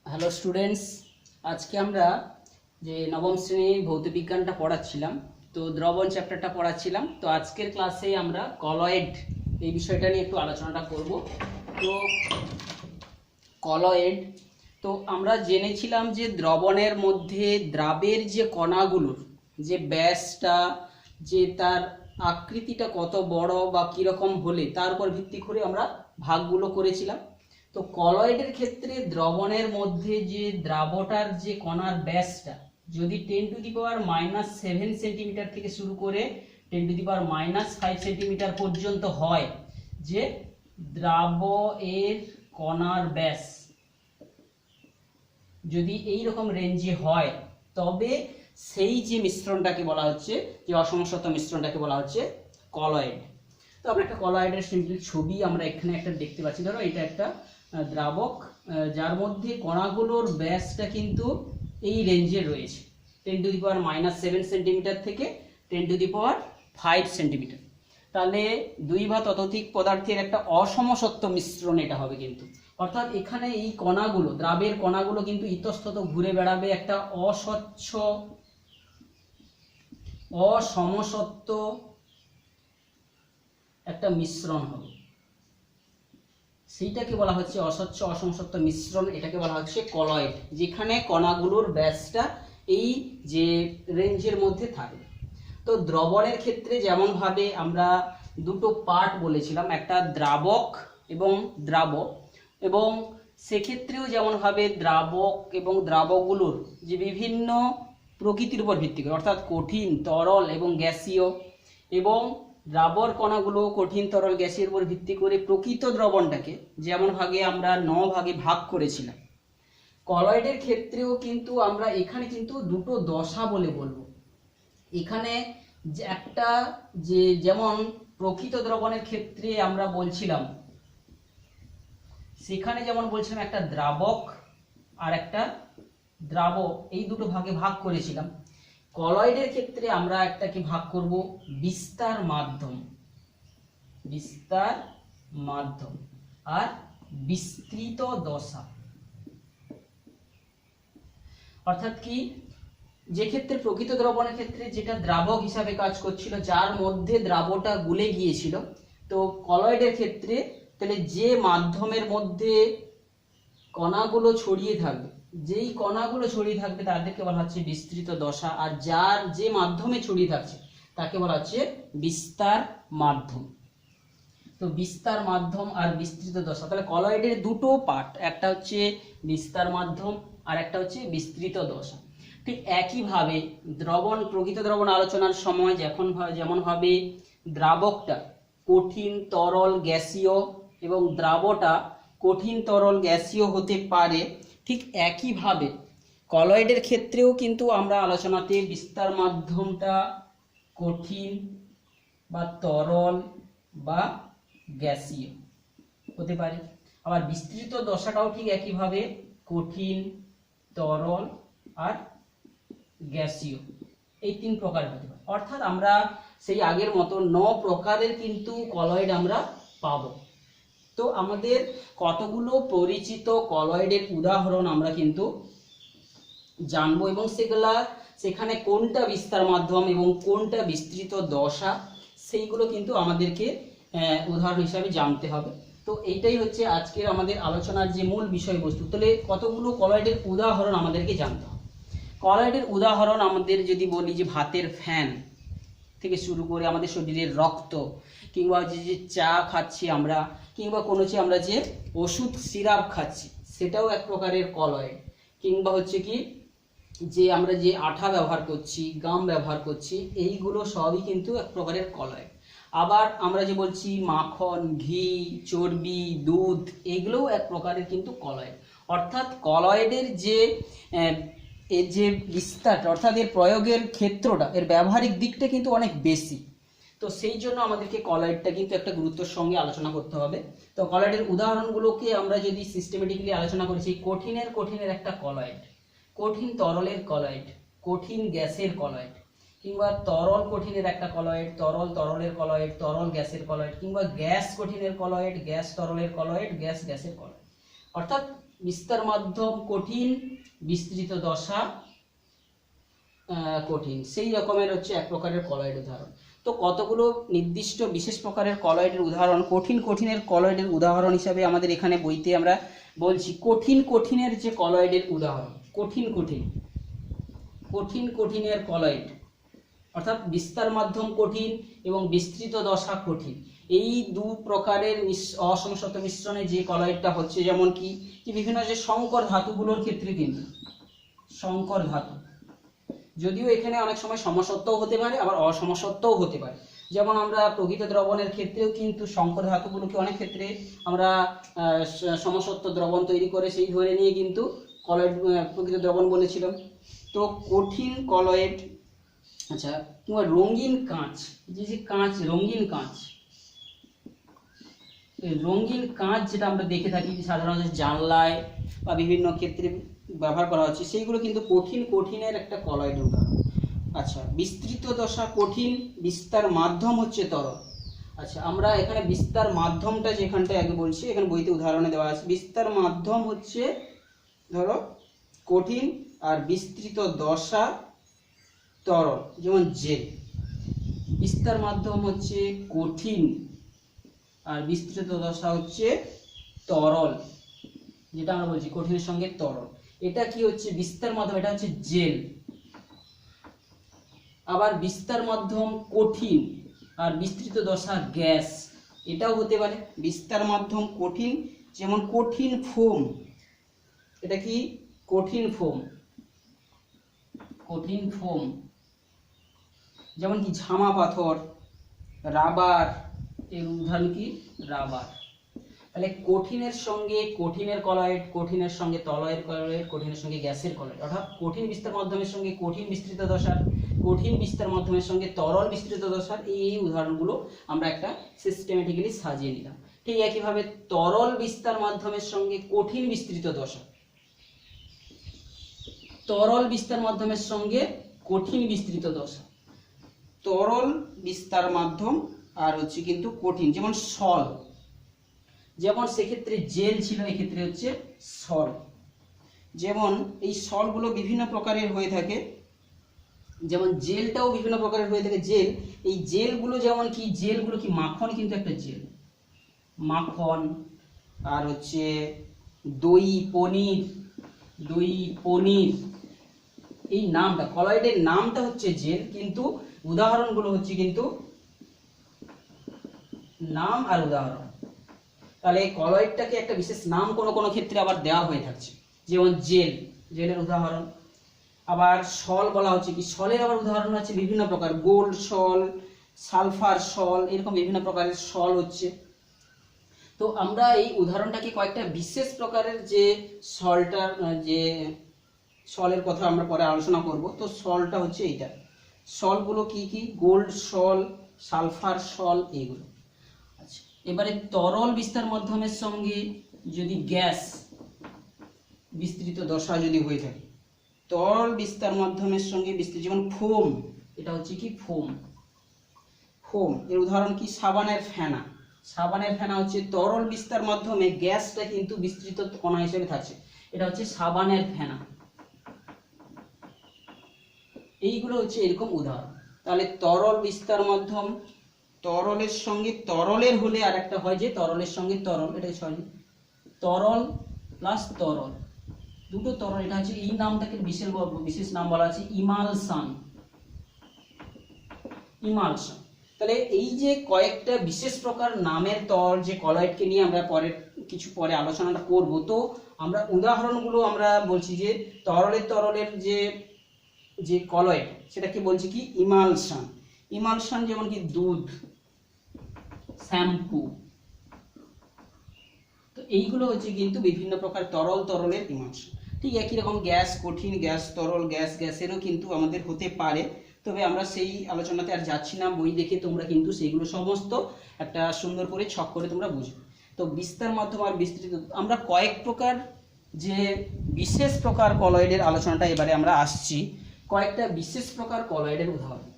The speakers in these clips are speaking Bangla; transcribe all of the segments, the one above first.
হ্যালো স্টুডেন্টস, আজকে আমরা যে নবম শ্রেণীর ভৌতবিজ্ঞানটা পড়াচ্ছিলাম, তো দ্রবণ চ্যাপ্টারটা পড়াচ্ছিলাম। তো আজকের ক্লাসে আমরা কলয়েড এই বিষয়টা নিয়ে একটু আলোচনাটা করব। তো কলয়েড, তো আমরা জেনেছিলাম যে দ্রবণের মধ্যে দ্রাবের যে কণাগুলোর যে ব্যাসটা, যে তার আকৃতিটা কত বড় বা কীরকম হলে তার উপর ভিত্তি করে আমরা ভাগগুলো করেছিলাম। তো কলয়েডের ক্ষেত্রে দ্রবণের মধ্যে যে দ্রাবটার যে কণার ব্যাসটা যদি 10⁻⁻7 সেন্টিমিটার থেকে শুরু করে 10⁻⁻5 সেন্টিমিটার পর্যন্ত হয়, যে দ্রাব এর কণার ব্যাস যদি এই রকম রেঞ্জে হয়, তবে সেই যে মিশ্রণটাকে বলা হচ্ছে, যে অসমসত্ব মিশ্রণটাকে বলা হচ্ছে কলয়েড। তো আমরা একটা কলয়েডের সিম্পল ছবি আমরা এখানে একটা দেখতে পাচ্ছি। ধরো এটা একটা দ্রাবক, যার মধ্যে কণাগুলোর ব্যাসটা কিন্তু এই রেঞ্জে রয়েছে, 10⁻⁻7 সেন্টিমিটার থেকে 10⁻⁵ সেন্টিমিটার। তাহলে দুই বা ততোধিক পদার্থের একটা অসমসত্ব মিশ্রণ এটা হবে কিন্তু। অর্থাৎ এখানে এই কণাগুলো, দ্রাবের কণাগুলো কিন্তু ইতস্তত ঘুরে বেড়াবে, একটা অস্বচ্ছ অসমসত্ব একটা মিশ্রণ হবে, সেইটাকে বলা হচ্ছে অস্বচ্ছ অসমসত্ব মিশ্রণ। এটাকে বলা হচ্ছে কলয়েড, যেখানে কণাগুলোর ব্যাসটা এই যে রেঞ্জের মধ্যে থাকে। তো দ্রবণের ক্ষেত্রে যেমন ভাবে আমরা দুটো পার্ট বলেছিলাম, একটা দ্রাবক এবং দ্রাবক, এবং সেক্ষেত্রেও যেমন ভাবে দ্রাবক এবং দ্রাবকগুলোর যে বিভিন্ন প্রকৃতির উপর ভিত্তি করে, অর্থাৎ কঠিন, তরল এবং গ্যাসীয়, এবং দ্রাবর কণাগুলো কঠিন, তরল, গ্যাসের উপর ভিত্তি করে প্রকৃত দ্রবণটাকে যেমন ভাগে আমরা 9 ভাগে ভাগ করেছিলাম। কলয়েডের ক্ষেত্রেও কিন্তু আমরা এখানে কিন্তু দুটো দশা বলে বলবো। এখানে যে একটা যে যেমন প্রকৃত দ্রবণের ক্ষেত্রে আমরা বলছিলাম, সেখানে যেমন বলছিলাম একটা দ্রাবক আর একটা দ্রাবক, এই দুটো ভাগে ভাগ করেছিলাম। কলয়েডের ক্ষেত্রে আমরা একটাকে ভাগ করব বিস্তার মাধ্যম, বিস্তার মাধ্যম আর বিস্তৃত দশা। অর্থাৎ কি, যে ক্ষেত্রে প্রকৃত দ্রবণের ক্ষেত্রে যেটা দ্রাবক হিসাবে কাজ করছিল, যার মধ্যে দ্রাবটা গুলে গিয়েছিল, তো কলয়েডের ক্ষেত্রে তাহলে যে মাধ্যমের মধ্যে কণাগুলো ছড়িয়ে থাকবে, যেই কণাগুলো ছড়িয়ে থাকবে তাদেরকে বলা হচ্ছে বিস্তৃত দশা, আর যার যে মাধ্যমে ছড়িয়ে থাকছে তাকে বলা হচ্ছে বিস্তার মাধ্যম। তো বিস্তার মাধ্যম আর বিস্তৃত দশা, তাহলে কলয়েডের দুটো পার্ট, একটা হচ্ছে বিস্তার মাধ্যম আর একটা হচ্ছে বিস্তৃত দশা। ঠিক একইভাবে দ্রবণ, প্রকৃত দ্রবণ আলোচনার সময় যেমন ভাবে দ্রাবকটা কঠিন, তরল, গ্যাসীয় এবং দ্রাবটা কঠিন, তরল, গ্যাসীয় হতে পারে, ঠিক একইভাবে কলয়েডের ক্ষেত্রেও কিন্তু আমরা আলোচনাতে বিস্তার মাধ্যমটা কঠিন বা তরল বা গ্যাসীয় হতে পারে, আবার বিস্তৃত দশাটাও ঠিক একইভাবে কঠিন, তরল আর গ্যাসীয়, এই 3 প্রকার হতে পারে। অর্থাৎ আমরা সেই আগের মতো 9 প্রকারের কিন্তু কলয়েড আমরা পাবো। তো আমাদের কতগুলো পরিচিত কলয়েডের উদাহরণ আমরা কিন্তু জানবো, এবং সেখানে কোনটা বিস্তার মাধ্যম এবং কোনটা বিস্তৃত দশা, সেইগুলো কিন্তু আমাদেরকে উদাহরণ হিসাবে জানতে হবে। তো এইটাই হচ্ছে আজকের আমাদের আলোচনার যে মূল বিষয়বস্তু। তাহলে কতগুলো কলয়েডের উদাহরণ আমাদেরকে জানতে হবে। কলয়েডের উদাহরণ আমাদের যদি বলি, যে ভাতের ফ্যান থেকে শুরু করে আমাদের শরীরের রক্ত, কিংবা যে চা খাচ্ছি আমরা, কিংবা কোনো আমরা যে ওষুধ সিরাপ খাচ্ছি, সেটাও এক প্রকারের কলয়েড। কিংবা হচ্ছে কি, যে আমরা যে আঠা ব্যবহার করছি, গাম ব্যবহার করছি, এইগুলো সবই কিন্তু এক প্রকারের কলয়েড। আবার আমরা যে বলছি মাখন, ঘি, চর্বি, দুধ, এগুলোও এক প্রকারের কিন্তু কলয়েড। অর্থাৎ কলয়েডের যে এর যে বিস্তারটা, অর্থাৎ এর প্রয়োগের ক্ষেত্রটা, এর ব্যবহারিক দিকটা কিন্তু অনেক বেশি। তো সেই জন্য আমাদেরকে কলয়েডটা কিন্তু একটা গুরুত্বের সঙ্গে আলোচনা করতে হবে। তো কলয়েডের উদাহরণগুলোকে আমরা যদি সিস্টেমেটিক্যালি আলোচনা করেছি, কঠিনের একটা কলয়েড, কঠিন তরলের কলয়েড, কঠিন গ্যাসের কলয়েড, কিংবা তরল কঠিনের একটা কলয়েড, তরল তরলের কলয়েড, তরল গ্যাসের কলয়েড, কিংবা গ্যাস কঠিনের কলয়েড, গ্যাস তরলের কলয়েড, গ্যাস গ্যাসের কলয়েড। অর্থাৎ বিস্তার মাধ্যম কঠিন, বিস্তৃত দশা কঠিন, সেই রকমের হচ্ছে এক প্রকারের কলয়েড উদাহরণ। তো কতগুলো নির্দিষ্ট বিশেষ প্রকারের কলয়েডের উদাহরণ, কঠিনের কলয়েডের উদাহরণ হিসাবে আমাদের এখানে বইতে আমরা বলছি কঠিনের যে কলয়েডের উদাহরণ, কঠিনের কলয়েড, অর্থাৎ বিস্তার মাধ্যম কঠিন এবং বিস্তৃত দশা কঠিন, এই দু প্রকারের অসমসত্ব মিশ্রণে যে কলয়েডটা হচ্ছে, যেমন কি যে বিভিন্ন যে সংকর ধাতুগুলোর ক্ষেত্রে, কিন্তু সংকর ধাতু, যদিও এখানে অনেক সময় সমসত্বও হতে পারে আবার অসমসত্বও হতে পারে, যেমন আমরা প্রকৃত দ্রবণের ক্ষেত্রেও কিন্তু সংকর ধাতুগুলোকে অনেক ক্ষেত্রে আমরা সমসত্ব দ্রবণ তৈরি করে সেই ধরে নিয়ে কিন্তু কলয়েড প্রকৃত দ্রবণ বলেছিলাম। তো কঠিন কলয়েড, আচ্ছা, কিংবা রঙিন কাঁচ, যে কাঁচ, রঙিন কাঁচ যেটা আমরা দেখে থাকি সাধারণত জানলায় বা বিভিন্ন ক্ষেত্রে ব্যবহার করা হচ্ছে, সেইগুলো কিন্তু কঠিনের একটা কলয়েডের উদাহরণ। আচ্ছা, বিস্তৃত দশা কঠিন, বিস্তার মাধ্যম হচ্ছে তরল। আচ্ছা, আমরা এখানে বিস্তার মাধ্যমটা যেখানটা আগে বলছি, এখানে বইতে উদাহরণে দেওয়া আছে, বিস্তার মাধ্যম হচ্ছে ধরো কঠিন আর বিস্তৃত দশা তরল, যেমন জেল। বিস্তার মাধ্যম হচ্ছে কঠিন আর বিস্তৃত দশা হচ্ছে তরল, যেটা আমরা বলছি কঠিনের সঙ্গে তরল। এটা কি হচ্ছে বিস্তার মাধ্যম, এটা হচ্ছে জেল। আবার বিস্তার মাধ্যম কঠিন আর বিস্তৃত দশা গ্যাস, এটাও হতে পারে। বিস্তার মাধ্যম কঠিন, যেমন কঠিন ফোম, এটা কি কঠিন ফোম, যেমন কি ঝামা পাথর, রাবার, এর উদাহরণ কি রাবার। তাহলে কঠিনের সঙ্গে কঠিনের কলয়েড, কঠিনের সঙ্গে তরলের কলয়েড, কঠিনের সঙ্গে গ্যাসের কলয়েড, অর্থাৎ কঠিন বিস্তার মাধ্যমের সঙ্গে কঠিন বিস্তৃত দশার, কঠিন বিস্তার মাধ্যমের সঙ্গে তরল বিস্তৃত দশার, এই উদাহরণগুলো আমরা একটা সিস্টেমেটিক্যালি সাজিয়ে নিলাম। ঠিক একইভাবে তরল বিস্তার মাধ্যমের সঙ্গে কঠিন বিস্তৃত দশা, তরল বিস্তার মাধ্যমের সঙ্গে কঠিন বিস্তৃত দশা, তরল বিস্তার মাধ্যম আর হচ্ছে কিন্তু কঠিন, যেমন সল, যেমন সেক্ষেত্রে জেল ছিল, এক্ষেত্রে হচ্ছে সল। যেমন এই সলগুলো বিভিন্ন প্রকারের হয়ে থাকে, যেমন জেলটাও বিভিন্ন প্রকারের হয়ে থাকে। জেল, এই জেলগুলো যেমন কি, জেলগুলো কি মাখন, কিন্তু একটা জেল মাখন, আর হচ্ছে দই পনির, এই নামটা, কলয়েডের নামটা হচ্ছে জেল, কিন্তু উদাহরণগুলো হচ্ছে কিন্তু নাম আর উদাহরণ। তাহলে কলয়েডটাকে একটা বিশেষ নাম কোনো ক্ষেত্রে আবার দেওয়া হয়ে থাকছে, যেমন জেলের উদাহরণ। আবার সল বলা হচ্ছে কি, সলের আবার উদাহরণ আছে বিভিন্ন প্রকার, গোল্ড সল, সালফার সল, এরকম বিভিন্ন প্রকারের সল হচ্ছে। তো আমরা এই উদাহরণটাকে কয়েকটা বিশেষ প্রকারের যে সলটার, যে সলের কথা আমরা পরে আলোচনা করব। তো সলটা হচ্ছে এইটা, সলগুলো কি কি, গোল্ড সল, সালফার সল, এইগুলো। আচ্ছা, এবারে তরল বিস্তার মাধ্যমের সঙ্গে যদি গ্যাস বিস্তৃত দশা যদি হয়ে থাকে, তরল বিস্তার মাধ্যমের সঙ্গে বিস্তৃত, যেমন ফোম, এটা হচ্ছে কি ফোম, এর উদাহরণ কি সাবানের ফেনা। সাবানের ফেনা হচ্ছে তরল বিস্তার মাধ্যমে গ্যাসটা কিন্তু বিস্তৃত কণা হিসেবে থাকছে, এটা হচ্ছে সাবানের ফেনা। এইগুলো হচ্ছে এরকম উদাহরণ। তাহলে তরল বিস্তার মাধ্যম, তরলের সঙ্গে তরলের হলে আর একটা হয় যে তরলের সঙ্গে তরল, এটা সরি তরল প্লাস তরল, দুটো তরল, এটা হচ্ছে এই নামটাকে বিশেষ নাম বলা আছে ইমালশন। তাহলে এই যে কয়েকটা বিশেষ প্রকার নামের তরল যে কলয়েডকে নিয়ে আমরা পরে আলোচনাটা করব। তো আমরা উদাহরণগুলো আমরা বলছি যে তরলের যে কলয়েড, সেটা কি বলছি কি ইমালশন, যেমন কি দুধ, শ্যাম্পু। তো এইগুলো হচ্ছে কিন্তু বিভিন্ন প্রকার তরলের ইমালশন। ঠিক একই রকম গ্যাস কঠিন, গ্যাস তরল, গ্যাসেরও কিন্তু আমাদের হতে পারে, তবে আমরা সেই আলোচনাতে আর যাচ্ছি না। বই দেখে তোমরা কিন্তু সেইগুলো সমস্ত একটা সুন্দর করে ছক করে তোমরা বুঝবে। তো বিস্তার মাধ্যম আর বিস্তৃত, আমরা কয়েক প্রকার যে বিশেষ প্রকার কলয়েডের আলোচনাটা এবারে আমরা আসছি, কয়েকটা বিশেষ প্রকার কলয়েডের উদাহরণ।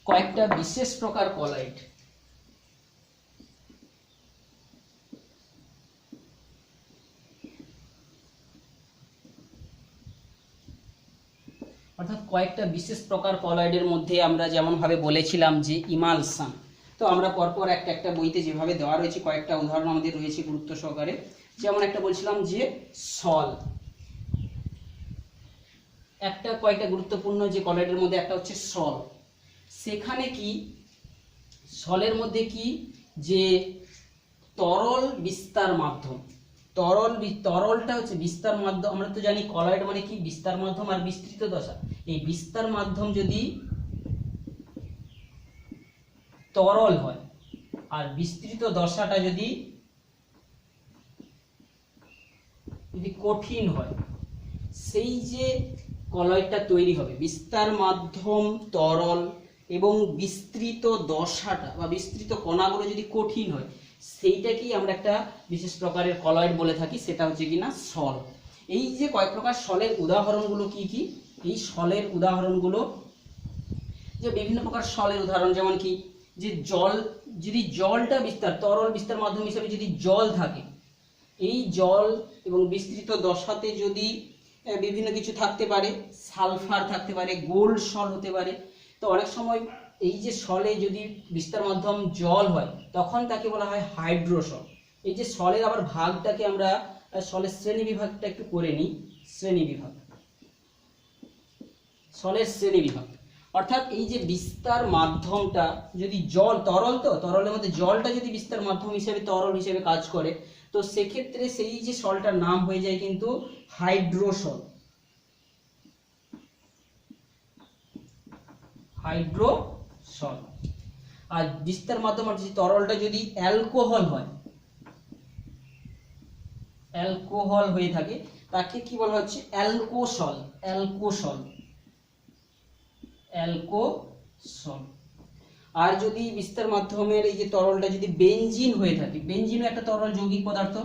কয়েকটা বিশেষ প্রকার কলয়েড। অর্থাৎ কয়েকটা বিশেষ প্রকার কলয়েডের মধ্যে আমরা যেমনভাবে বলেছিলাম যে ইমালশন, তো আমরা পরপর একটা একটা বইতে যেভাবে দেওয়া রয়েছে কয়েকটা উদাহরণ আমাদের রয়েছে গুরুত্ব সহকারে। যেমন একটা বলছিলাম যে সল, একটা কয়েকটা গুরুত্বপূর্ণ যে কলয়েডের মধ্যে একটা হচ্ছে সল। সেখানে কি সলের মধ্যে কি যে তরল বিস্তার মাধ্যম, তরলটা হচ্ছে বিস্তার মাধ্যম। আমরা তো জানি কলয়েড মানে কি বিস্তার মাধ্যম আর বিস্তৃত দশা। এই বিস্তার মাধ্যম যদি তরল হয় আর বিস্তৃত দশাটা যদি কঠিন হয়, সেই যে কলয়েডটা তৈরি হবে বিস্তার মাধ্যম তরল এবং বিস্তৃত দশাটা বা বিস্তৃত কণাগুলো যদি কঠিন হয়, সেইটাকেই আমরা একটা বিশেষ প্রকারের কলয়েড বলে থাকি, সেটা হচ্ছে কিনা সল। এই যে কয়েক প্রকার সলের উদাহরণগুলো কি কি, এই সলের উদাহরণগুলো যে বিভিন্ন প্রকার সলের উদাহরণ, যেমন কি যে জল, যদি জলটা বিস্তার তরল বিস্তার মাধ্যম হিসেবে যদি জল থাকে, এই জল এবং বিস্তৃত দশাতে যদি বিভিন্ন কিছু থাকতে পারে, সালফার থাকতে পারে, গোল্ড সল হতে পারে। তো অনেক সময় এই যে সলে যদি বিস্তার মাধ্যম জল হয় তখন তাকে বলা হয় হাইড্রোসল। এই যে সলের আবার ভাগটাকে আমরা সলের শ্রেণী বিভাগটা একটু করে নিই। শ্রেণী বিভাগ, সলের শ্রেণী বিভাগ অর্থাৎ এই যে বিস্তার মাধ্যমটা যদি জল, তরল, তো তরলের মধ্যে জলটা যদি বিস্তার মাধ্যম হিসেবে তরল হিসেবে কাজ করে, তো সেক্ষেত্রে সেই যে সলটার নাম হয়ে যায় কিন্তু হাইড্রোসল। হাইড্রোসল। আর বিস্তার মাধ্যম আর তরলটা যদি অ্যালকোহল হয়, অ্যালকোহল হয়ে থাকে, তাকে কি বলা হচ্ছে অ্যালকোসল। অ্যালকোসল, অ্যালকোসল। আর যদি বিস্তার মাধ্যমের এই যে তরলটা যদি বেনজিন হয়ে থাকে, বেনজিনও একটা তরল যৌগিক পদার্থ,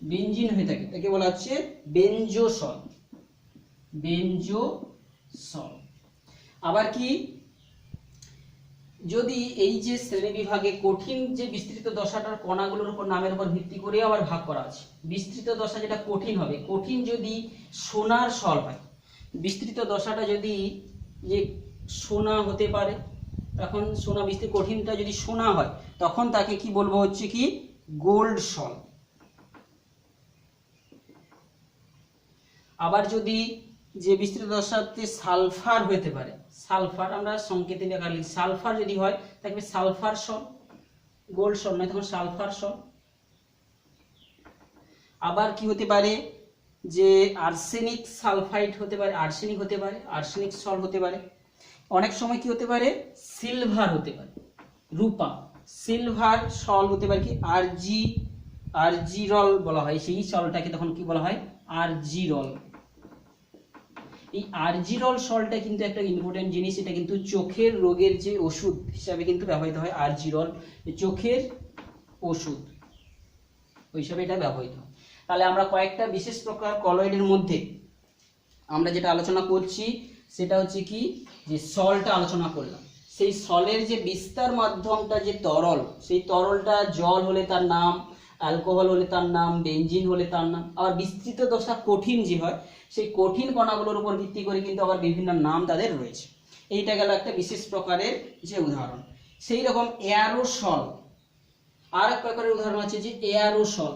বেনজিন হয়ে থাকে, তাকে বলা হচ্ছে বেনজোসল। বেনজোসল। আবার কি যদি এই যে শ্রেণী বিভাগে কঠিন যে বিস্তৃত দশাটার কণাগুলোর উপর নামের উপর ভিত্তি করে আবার ভাগ করা আছে। বিস্তৃত দশা যেটা কঠিন হবে, কঠিন যদি সোনার সল হয়, বিস্তৃত দশাটা যদি যে সোনা হতে পারে, তখন সোনা বিস্তৃত কঠিনটা যদি সোনা হয় তখন তাকে কি বলবো হচ্ছে কি গোল্ড সল। আবার যদি যে বিস্তৃত দশাতে সালফার হতে পারে, সালফার আমরা সংকেতে লেখা লিখি, সালফার যদি হয় তাকে সালফার সল, গোল্ড সল নয় তখন সালফার সল। আবার কি হতে পারে যে আর্সেনিক সালফাইড হতে পারে, আর্সেনিক হতে পারে, আর্সেনিক সল হতে পারে। অনেক সময় কি হতে পারে সিলভার হতে পারে, রূপা, সিলভার সল হতে পারে কি আরজিরল বলা হয়, সেই সলটাকে তখন কি বলা হয় আরজিরল। এই আরজিরল সলটা কিন্তু একটা ইম্পর্টেন্ট জিনিস, এটা কিন্তু চোখের রোগের যে ওষুধ হিসাবে কিন্তু ব্যবহৃত হয়। আরজিরল চোখের ওষুধ ওই হিসাবে এটা ব্যবহৃত হয়। তাহলে আমরা কয়েকটা বিশেষ প্রকার কলয়েডের মধ্যে আমরা যেটা আলোচনা করছি সেটা হচ্ছে কি যে সলটা আলোচনা করলাম। সেই সলের যে বিস্তার মাধ্যমটা যে তরল, সেই তরলটা জল হলে তার নাম, অ্যালকোহল হলে তার নাম, বেনজিন হলে তার নাম। আবার বিস্তৃত দশা কঠিন যে হয়, সেই কঠিন কণাগুলোর উপর ভিত্তি করে কিন্তু আবার বিভিন্ন নাম তাদের রয়েছে। এইটা গেল একটা বিশেষ প্রকারের যে উদাহরণ। সেই রকম এয়ারোসল, আর এক প্রকারের উদাহরণ আছে যে এয়ারোসল,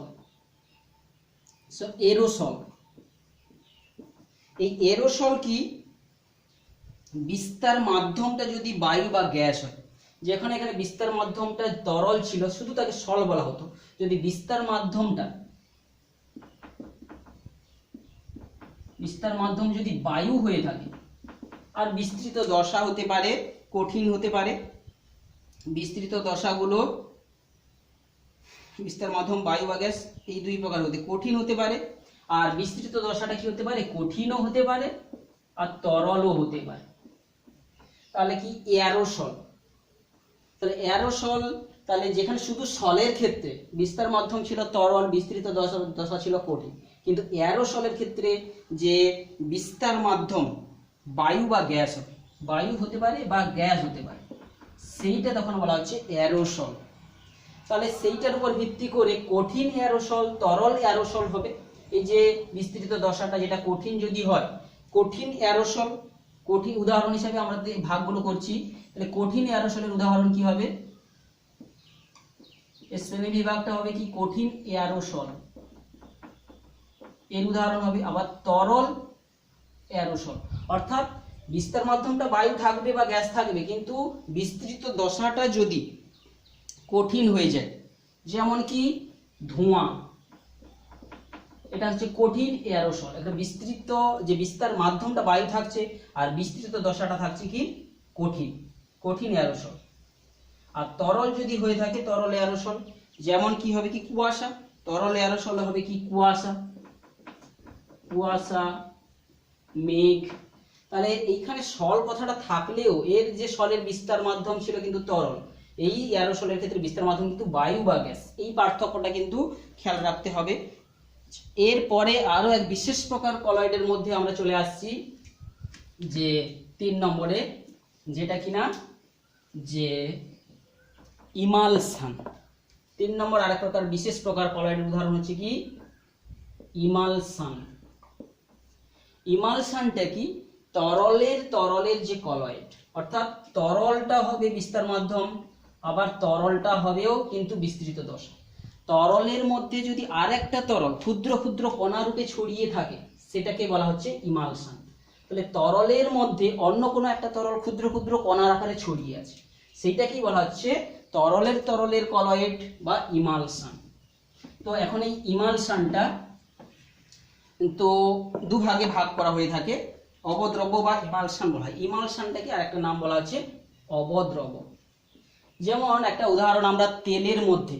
এরোসল। এই এরোসল কি বিস্তার মাধ্যমটা যদি বায়ু বা গ্যাস হয়, যেখানে এখানে বিস্তার মাধ্যমটা তরল ছিল শুধু তাকে সল বলা হতো। যদি বিস্তার মাধ্যম যদি বায়ু হয়ে থাকে, আর বিস্তৃত দশা হতে পারে, কঠিন হতে পারে, বিস্তৃত দশাগুলো বিস্তার মাধ্যম বায়ু বা গ্যাস এই দুই প্রকার হতে, কঠিন হতে পারে। আর বিস্তৃত দশাটা কি হতে পারে কঠিনও হতে পারে আর তরলও হতে পারে। তাহলে কি এয়ারোসল। তাহলে এয়ারোসল, তাহলে যেখানে শুধু সলের ক্ষেত্রে বিস্তার মাধ্যম ছিল তরল, বিস্তৃত দশা ছিল কঠিন, কিন্তু এয়ারোসলের ক্ষেত্রে যে বিস্তার মাধ্যম বায়ু বা গ্যাস হবে, বায়ু হতে পারে বা গ্যাস হতে পারে, সেইটা তখন বলা হচ্ছে অ্যারোসল। তাহলে সেইটার উপর ভিত্তি করে কঠিন অ্যারোসল, তরল অ্যারোসল হবে। এই যে বিস্তৃত দশাটা যেটা কঠিন যদি হয়, কঠিন অ্যারোসল, কঠিন উদাহরণ হিসেবে আমরা ভাগগুলো করছি, তাহলে কঠিন অ্যারোসলের উদাহরণ কি হবে, এর শ্রেণী বিভাগটা হবে কি কঠিন অ্যারোসল, এর উদাহরণ হবে। আবার তরল অ্যারোসল, অর্থাৎ বিস্তার মাধ্যমটা বায়ু থাকবে বা গ্যাস থাকবে, কিন্তু বিস্তৃত দশাটা যদি কঠিন হয়ে যায়, যেমন কি ধোঁয়া, এটা হচ্ছে কঠিন এয়ারোসল। একটা বিস্তৃত যে বিস্তার মাধ্যমটা বায়ু থাকছে আর বিস্তৃত দশাটা থাকছে কি কঠিন, কঠিন এয়ারোসল। আর তরল যদি হয়ে থাকে তরল এয়ারোসল, যেমন কি হবে কি কুয়াশা, তরল এয়ারোসল হবে কি কুয়াশা, কুয়াশা, মেঘ। তাহলে এইখানে সল কথাটা থাকলেও এর যে সলের বিস্তার মাধ্যম ছিল কিন্তু তরল, এই এয়ারোসলের ক্ষেত্রে বিস্তার মাধ্যম কিন্তু বায়ু বা গ্যাস, এই পার্থক্যটা কিন্তু খেয়াল রাখতে হবে। এরপরে আরো এক বিশেষ প্রকার কলয়েডের মধ্যে আমরা চলে আসছি, যে 3 নম্বরে, যেটা কিনা যে ইমালশন। 3 নম্বর আরেক প্রকার বিশেষ প্রকার কলয়েডের উদাহরণ হচ্ছে কি ইমালশন। ইমালশনটা কি, তরলের যে কলয়েড, অর্থাৎ তরলটা হবে বিস্তার মাধ্যম, আবার তরলটা হবেও কিন্তু বিস্তৃত দশা। তরলের মধ্যে যদি আরেকটা তরল ক্ষুদ্র ক্ষুদ্র কণা রূপে ছড়িয়ে থাকে, সেটাকে বলা হচ্ছে ইমালশন। তাহলে তরলের মধ্যে অন্য কোনো একটা তরল ক্ষুদ্র ক্ষুদ্র কণার আকারে ছড়িয়ে আছে, সেইটাকেই বলা হচ্ছে তরলের কলয়েড বা ইমালশন। তো এখন এই ইমালশনটা তো দুভাগে ভাগ করা হয়ে থাকে, অবদ্রব্য বা ইমালশন বলা হয়। ইমালশনটাকে আর একটা নাম বলা হচ্ছে অবদ্রব্য। যেমন একটা উদাহরণ, আমরা তেলের মধ্যে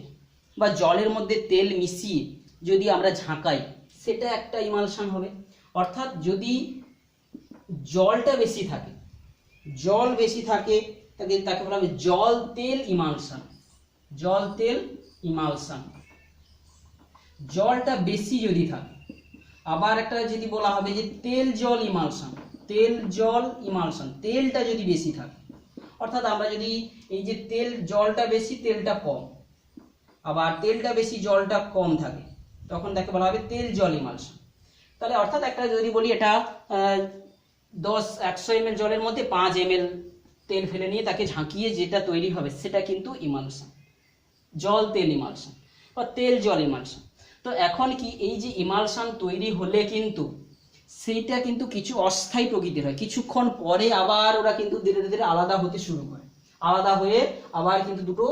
বা জলের মধ্যে তেল মিশিয়ে যদি আমরা ঝাঁকাই, সেটা একটা ইমালশন হবে। অর্থাৎ যদি জলটা বেশি থাকে, জল বেশি থাকে, তাকে বলা হবে জল তেল ইমালশন, জল তেল ইমালশন। জলটা বেশি যদি থাকে, আবার একটা যদি বলা হবে যে তেল জল ইমালশন, তেল জল ইমালশন, তেলটা যদি বেশি থাকে, অর্থাৎ আমরা যদি এই যে তেল জলটা বেশি তেলটা কম, আবার তেলটা বেশি জলটা কম থাকে, তখন তাকে বলা হবে তেল জল ইমালশন। তাহলে অর্থাৎ একটা যদি বলি এটা 100 ml জলের মধ্যে 5 ml তেল ফেলে নিয়ে তাকে ঝাঁকিয়ে যেটা তৈরি হবে, সেটা কিন্তু ইমালশন, জল তেল ইমালশন বা তেল জল ইমালশন। তো এখন কি এই যে ইমালশন তৈরি হলে কিন্তু সেইটা কিন্তু কিছু অস্থায়ী প্রকৃতির হয়, কিছুক্ষণ পরে আবার ওরা কিন্তু ধীরে ধীরে আলাদা হতে শুরু করে, আলাদা হয়ে আবার কিন্তু দুটো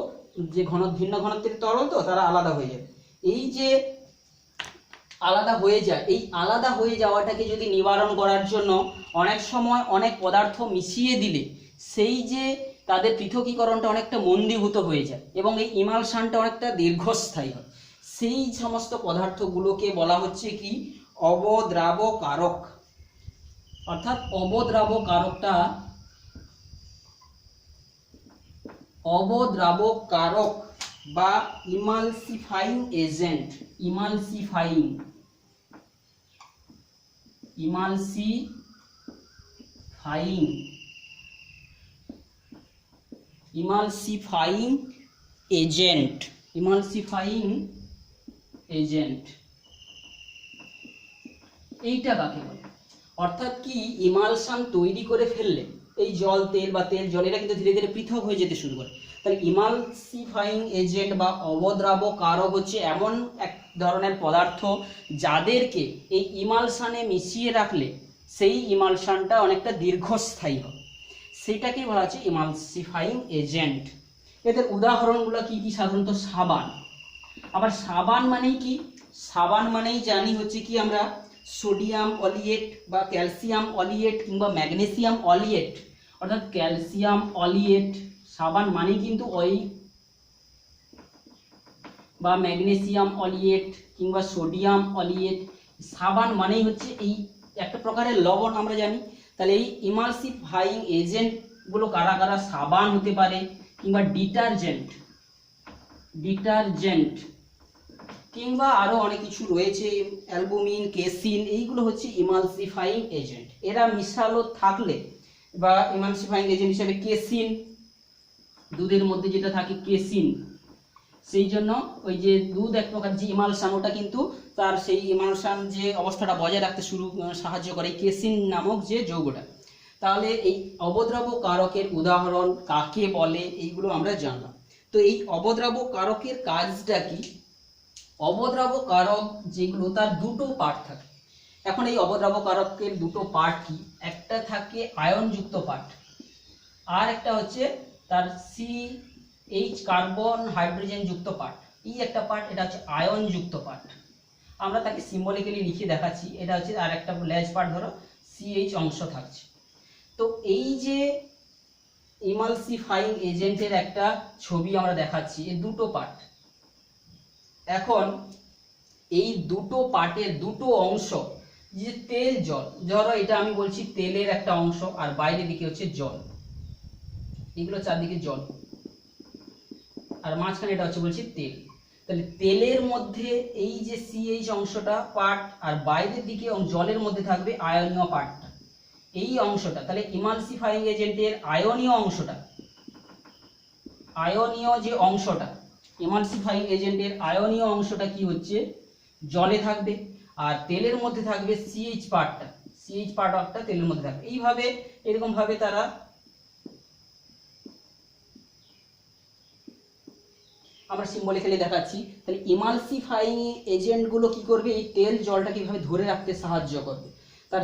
যে ভিন্ন ঘনত্বের তরল, তো তারা আলাদা হয়ে যায়। এই যে আলাদা হয়ে যায়, এই আলাদা হয়ে যাওয়াটাকে যদি নিবারণ করার জন্য অনেক সময় অনেক পদার্থ মিশিয়ে দিলে সেই যে তাদের পৃথকীকরণটা অনেকটা মন্দীভূত হয়ে যায় এবং এই ইমালশনটা অনেকটা দীর্ঘস্থায়ী হয়। সেই সমস্ত পদার্থগুলোকে বলা হচ্ছে কি অবদ্রাবকারক। অর্থাৎ অবদ্রাবকারকটা, অবদ্রাবকারক বা emulsifying agent, emulsifying agent, emulsifying agent, এইটা কাকে বলে? অর্থাৎ কি ইমালশন তৈরি করে ফেললে এই জল তেল বা তেল জল এটা কিন্তু ধীরে ধীরে পৃথক হয়ে যেতে শুরু করে। তাহলে ইমালসিফাইং এজেন্ট বা অবদ্রাবকারক হচ্ছে এমন এক ধরনের পদার্থ যাদেরকে এই ইমালশনে মিশিয়ে রাখলে সেই ইমালশনটা অনেকটা দীর্ঘস্থায়ী হবে, সেইটাকেই বলা হচ্ছে ইমালসিফাইং এজেন্ট। এদের উদাহরণগুলো কি কি? সাধারণত সাবান। আবার সাবান মানেই কি? সাবান মানেই জানি হচ্ছে কি আমরা সোডিয়াম অলিয়েট বা ক্যালসিয়াম অলিয়েট কিংবা ম্যাগনেসিয়াম অলিয়েট, অর্থাৎ ক্যালসিয়াম অলিয়েট সাবান মানেই কিন্তু ওই, বা ম্যাগনেসিয়াম অলিয়েট কিংবা সোডিয়াম অলিয়েট, সাবান মানেই হচ্ছে এই একটা প্রকারের লবণ আমরা জানি। তাহলে এই ইমালসিফাইং এজেন্টগুলো কারা কারা? সাবান হতে পারে কিংবা ডিটারজেন্ট কিংবা আরো অনেক কিছু রয়েছে, অ্যালবুমিন, কেসিন, এইগুলো হচ্ছে ইমালসিফাইং এজেন্ট। এরা মিশালো থাকলে বা ইমালসিফাইং এজেন্ট হিসেবে কেসিন, দুধের মধ্যে যেটা থাকে কেসিন, সেই জন্য ওই যে দুধ এক প্রকার যে ইমালশান, ওটা কিন্তু তার সেই ইমালশান যে অবস্থাটা বজায় রাখতে সাহায্য করে কেসিন নামক যে যৌগটা। তাহলে এই অবদ্রাব্য কারকের উদাহরণ কাকে বলে এইগুলো আমরা জানলাম। তো এই অবদ্রাব্য কারকের কাজটা কি? অবদ্রাব্য কারক যেগুলো তার দুটো পার্ট থাকে। এখন এই অবদ্রাব্য কারকের দুটো পার্ট কি? একটা থাকে আয়নযুক্ত পার্ট, আর একটা হচ্ছে তার CH কার্বন হাইড্রোজেন যুক্ত পার্ট। এই একটা পার্ট, এটা হচ্ছে আয়নযুক্ত পার্ট। আমরা তাকে সিম্বলিক্যালি লিখে দেখাচ্ছি। এটা হচ্ছে আর একটা ল্যাজ পার্ট, ধরো CH অংশ থাকছে। তো এই যে ইমালসিফাইং এজেন্টের একটা ছবি আমরা দেখাচ্ছি, এই দুটো পার্ট। এখন এই দুটো পার্টের দুটো অংশ, যে তেল জল, ধরো এটা আমি বলছি তেলের একটা অংশ, আর বাইরের দিকে হচ্ছে জল, এগুলো চারদিকে জল, আর মাঝখানে এটা হচ্ছে বলছি তেল। তাহলে তেলের মধ্যে এই যে CH অংশটা পার্ট, আর বাইরের দিকে জলের মধ্যে থাকবে আয়নীয় পার্টটা, এই অংশটা। তাহলে ইমালসিফাইং এজেন্টের আয়নীয় অংশটা, আয়নীয় যে অংশটা, ইমালসিফাইং এজেন্টের আয়নীয় অংশটা কি হচ্ছে? জলে থাকবে, আর তেলের মধ্যে থাকবে CH পার্টটা, CH পার্টটা তেলের মধ্যে থাকবে। এইভাবে এরকম ভাবে তারা আমরা সিম্বলিক্যালি দেখাচ্ছি। তাহলে ইমালসিফাইং এজেন্টগুলো কি করবে? এই তেল জলটা কিভাবে ধরে রাখতে সাহায্য করবে।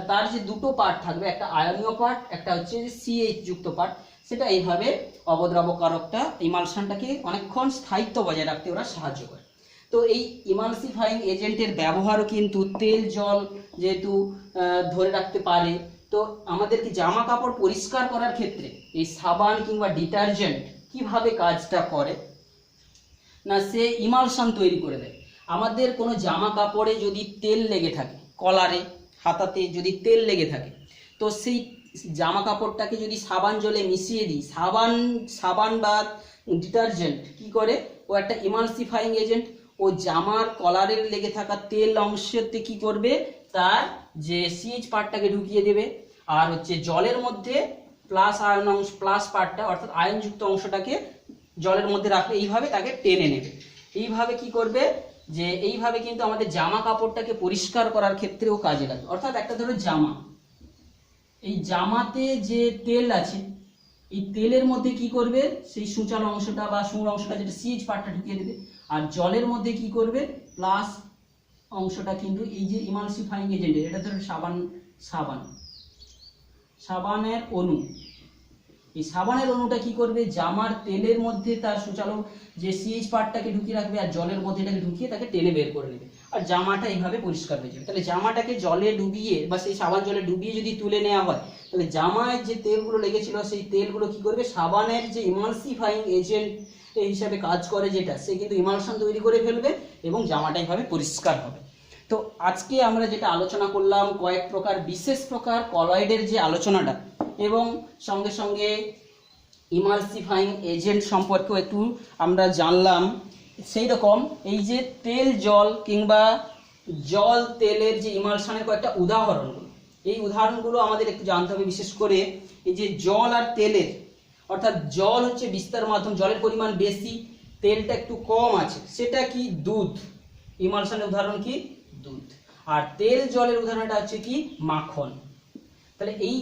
তার যে দুটো পার্ট থাকবে, একটা আয়নীয় পার্ট, একটা হচ্ছে যে CH যুক্ত পার্ট, সেটা এইভাবে অবদ্রাব্য কারকটা ইমালশনটাকে অনেকক্ষণ স্থায়িত্ব বজায় রাখতে ওরা সাহায্য করে। তো এই ইমালসিফাইং এজেন্টের ব্যবহারও কিন্তু তেল জল যেহেতু ধরে রাখতে পারে, তো আমাদেরকে জামা কাপড় পরিষ্কার করার ক্ষেত্রে এই সাবান কিংবা ডিটারজেন্ট কিভাবে কাজটা করে না, সে ইমালশন তৈরি করে দেয়। আমাদের কোনো জামা কাপড়ে যদি তেল লেগে থাকে, কলারে হাতাতে যদি তেল লেগে থাকে, তো সেই জামা কাপড়টাকে যদি সাবান জলে মিশিয়ে দিই, সাবান বা ডিটারজেন্ট কি করে? ও একটা ইমালসিফাইং এজেন্ট, ও জামার কলারের লেগে থাকা তেল অংশতে কি করবে? তার যে CH পার্টটাকে ঢুকিয়ে দেবে, আর হচ্ছে জলের মধ্যে প্লাস আয়ন অংশ, প্লাস পার্টটা অর্থাৎ আয়নযুক্ত অংশটাকে জলের মধ্যে রাখবে, এইভাবে তাকে টেনে নেবে। এইভাবে কি করবে? যে এইভাবে কিন্তু আমাদের জামা কাপড়টাকে পরিষ্কার করার ক্ষেত্রেও কাজে লাগবে। অর্থাৎ একটা ধরো জামা, এই জামাতে যে তেল আছে, এই তেলের মধ্যে কি করবে? সেই সূচালো অংশটা বা সুর অংশটা, যেটা CH পার্টটা ঢুকিয়ে দেবে, আর জলের মধ্যে কি করবে? প্লাস অংশটা কিন্তু এই যে ইমালসিফাইং এজেন্ট, এটা ধরো সাবানের অণু, এই সাবানের অণুটা কি করবে? জামার তেলের মধ্যে তার সূচালো যে CH পার্টটাকে ঢুকিয়ে রাখবে, আর জলের মধ্যে এটাকে ঢুকিয়ে তাকে টেনে বের করে নেবে, আর জামাটা এইভাবে পরিষ্কার হয়ে যাবে। তাহলে জামাটাকে জলে ডুবিয়ে বা সেই সাবান জলে ডুবিয়ে যদি তুলে নেওয়া হয়, তাহলে জামায় যে তেলগুলো লেগেছিল সেই তেলগুলো কি করবে? সাবানের যে ইমালসিফাইং এজেন্ট হিসাবে কাজ করে যেটা, সে কিন্তু ইমালশন তৈরি করে ফেলবে এবং জামাটা এইভাবে পরিষ্কার হবে। তো আজকে আমরা যেটা আলোচনা করলাম, কয়েক প্রকার বিশেষ প্রকার কলয়েডের যে আলোচনাটা, এবং সঙ্গে সঙ্গে ইমালসিফাইং এজেন্ট সম্পর্কেও একটু আমরা জানলাম। সেই রকম এই যে তেল জল কিংবা জল তেলের যে ইমালশনের কয়েকটা উদাহরণগুলো, এই উদাহরণগুলো আমাদের একটু জানতে হবে। বিশেষ করে এই যে জল আর তেলের, অর্থাৎ জল হচ্ছে বিস্তার মাধ্যম, জলের পরিমাণ বেশি, তেলটা একটু কম আছে, সেটা কি? দুধ। ইমালশনের উদাহরণ কি? দুধ। আর তেল জলের উদাহরণটা হচ্ছে কি? মাখন। তাহলে এই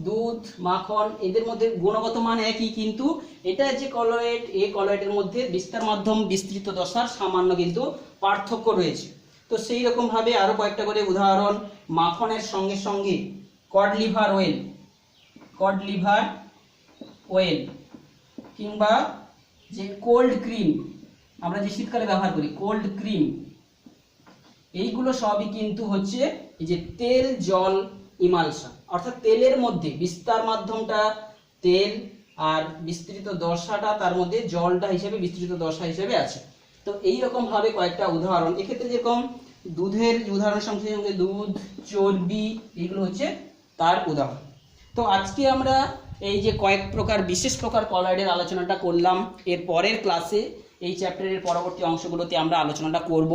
দুধ মাখন এদের মধ্যে গুণগত মান একই, কিন্তু এটা যে কলয়েড, এই কলয়েডের মধ্যে বিস্তার মাধ্যম বিস্তৃত দশার সামান্য কিন্তু পার্থক্য রয়েছে। তো সেই রকম ভাবে আরো কয়েকটা করে উদাহরণ, মাখনের সঙ্গে সঙ্গে কড লিভার অয়েল কিংবা যে কোল্ড ক্রিম, আমরা যে শীতকালে ব্যবহার করি কোল্ড ক্রিম, এইগুলো সবই কিন্তু হচ্ছে এই যে তেল জল ইমালশন। অর্থাৎ তেলের মধ্যে বিস্তার মাধ্যমটা তেল আর বিস্তৃত দশাটা তার মধ্যে জলটা হিসেবে বিস্তৃত দশা হিসেবে আছে। তো এই রকম ভাবে কয়েকটা উদাহরণ, এক্ষেত্রে যেরকম দুধের উদাহরণ সঙ্গে সঙ্গে দুধ, চর্বি, এগুলো হচ্ছে তার উদাহরণ। তো আজকে আমরা এই যে কয়েক প্রকার বিশেষ প্রকার কলয়েডের আলোচনাটা করলাম, এর পরের ক্লাসে এই চ্যাপ্টারের পরবর্তী অংশগুলোতে আমরা আলোচনাটা করব।